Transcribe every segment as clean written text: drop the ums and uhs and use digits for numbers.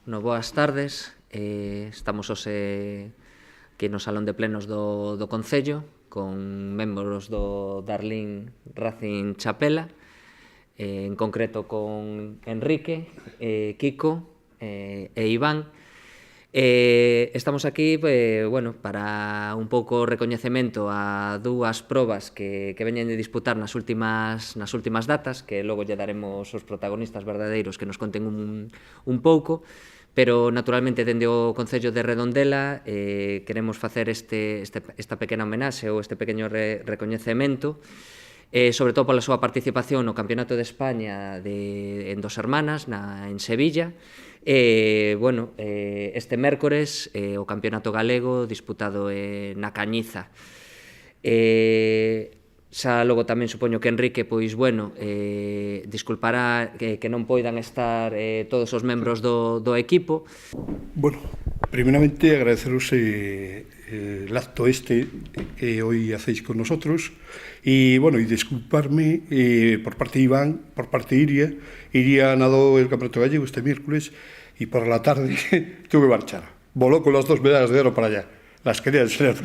Boas tardes. Estamos hoxe aquí no Salón de Plenos do Concello con membros do Darlín Racing Chapela, en concreto con Enrique, Kiko e Iván. Estamos aquí para un pouco recoñecemento a dúas probas que veñen de disputar nas últimas datas, que logo lle daremos os protagonistas verdadeiros que nos conten un pouco, pero naturalmente dende o Concello de Redondela queremos facer esta pequena homenaxe ou este pequeno recoñecemento, sobre todo pola súa participación no Campeonato de España en Dos Hermanas, en Sevilla. Este mércores o Campeonato Galego disputado na Cañiza. Xa logo tamén supoño que Enrique, disculpará que non poidan estar todos os membros do equipo. Bueno, primeramente agradeceros el acto que hoy hacéis con nosotros y disculparme por parte de Iván, por parte de Iria. Iria nadó el Campeonato Gallego este miércoles y por la tarde tuve que marchar. Voló con las 2 medallas de oro para allá, las quería enseñar.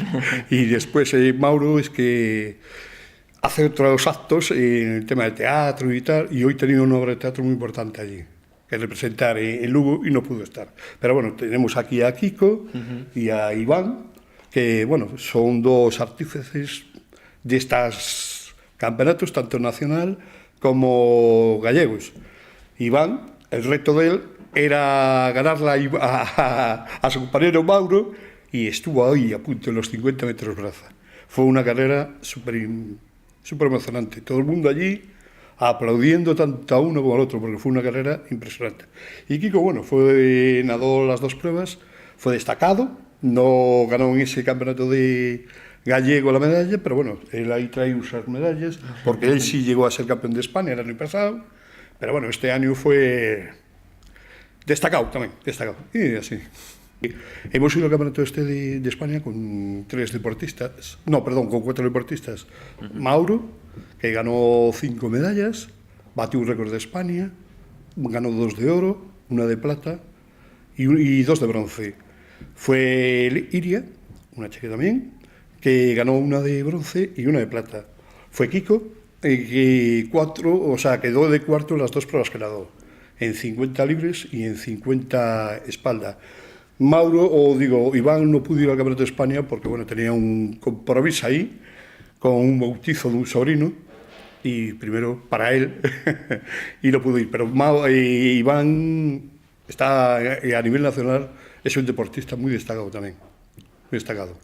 Y después Mauro es que hace otros actos en el tema de teatro y tal, y hoy tenía una obra de teatro muy importante allí, que representar en Lugo, y no pudo estar. Pero bueno, tenemos aquí a Kiko y a Iván, que son dos artífices de estos campeonatos, tanto nacional como gallegos. Iván, el reto de él era ganarla a su compañero Mauro, y estuvo ahí a punto en los 50 metros braza. Fue una carrera súper emocionante. Todo el mundo allí aplaudiendo tanto a uno como al otro, porque fue una carrera impresionante. Y Kiko, nadó las 2 pruebas, fue destacado, no ganó en ese campeonato de gallego la medalla, pero él ahí trae usas medallas, porque él sí llegó a ser campeón de España el año pasado, pero este año fue destacado también, destacado. Y así. Hemos ido al campeonato de España con 4 deportistas. Mauro, que ganó 5 medallas, batió un récord de España, ganó 2 de oro, 1 de plata y 2 de bronce. Fue Iria, una chica también, que ganó 1 de bronce y 1 de plata. Fue Kiko, que quedó de cuarto en las 2 pruebas que nadó, en 50 libres y en 50 espalda. Iván no pudo ir al Campeonato de España porque tenía un compromiso ahí con un bautizo de un sobrino, y primero para él y no pudo ir, pero Iván está a nivel nacional, es un deportista muy destacado también, muy destacado.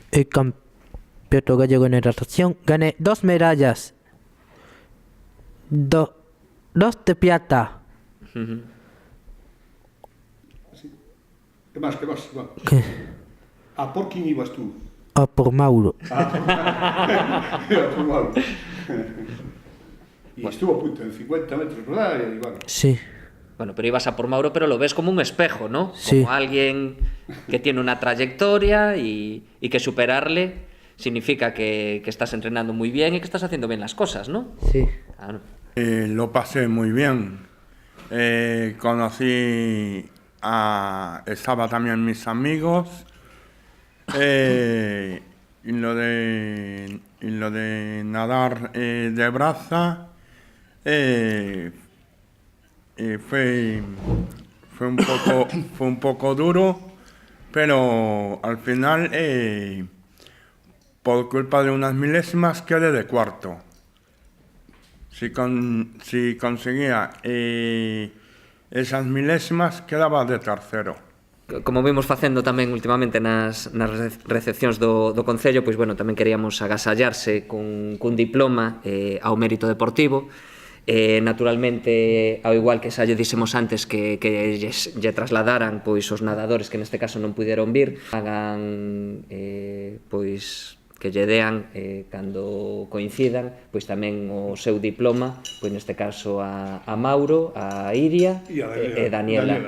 El Campeonato Gallego en natación gané 2 medallas, 2 de plata. ¿Qué más? ¿A por quién ibas tú? A por Mauro. Por Mauro. Y estuvo a punto en 50 metros, ¿verdad, Iván? Sí. Bueno, pero ibas a por Mauro, pero lo ves como un espejo, ¿no? Sí. Como alguien que tiene una trayectoria y que superarle significa que estás entrenando muy bien y que estás haciendo bien las cosas, ¿no? Sí. Claro. Lo pasé muy bien. Estaba también mis amigos, y lo de nadar de braza fue un poco duro, pero al final por culpa de unas milésimas quedé de cuarto. Si conseguía esas milésimas, quedaba de tercero. Como vimos facendo tamén últimamente nas recepcións do Concello, tamén queríamos agasallarse cun diploma ao mérito deportivo. Naturalmente, ao igual que xa lle dixemos antes que lle trasladaran os nadadores que neste caso non puderon vir, hagan que lle dean cando coincidan tamén o seu diploma, neste caso a Mauro, a Iria e Daniela.